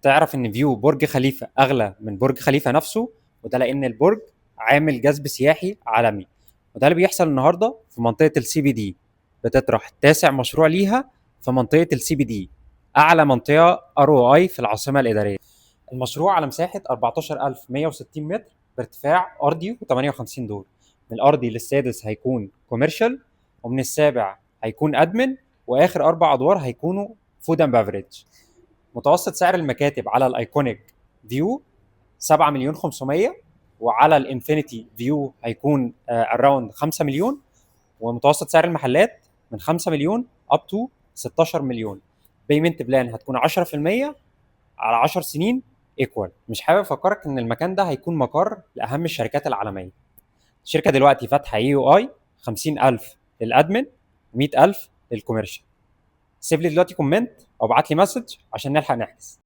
تعرف ان فيو برج خليفه اغلى من برج خليفه نفسه، وده لان البرج عامل جذب سياحي عالمي. وده اللي بيحصل النهارده في منطقه السي بي دي. بتطرح تاسع مشروع ليها في منطقه السي بي دي، اعلى منطقه ار او اي في العاصمه الاداريه. المشروع على مساحه 14160 متر بارتفاع ارضي و58 دور. من الارضي للسادس هيكون كوميرشال، ومن السابع هيكون ادمن، واخر اربع ادوار هيكونوا فود اند بافريج. متوسط سعر المكاتب على الايكونيك فيو 7 مليون 500، وعلى الانفينيتي فيو هيكون اراوند 5 مليون. ومتوسط سعر المحلات من 5 مليون اب تو 16 مليون. بيمنت بلان هتكون 10% على 10 سنين ايكوال. مش حابب افكرك ان المكان ده هيكون مقر لاهم الشركات العالميه. الشركه دلوقتي فاتحه اي او اي 50,000 للادمن و100,000 للكوميرشال. سيب لي دلوقتي كومنت او ابعت لي مسج عشان نلحق نحجز.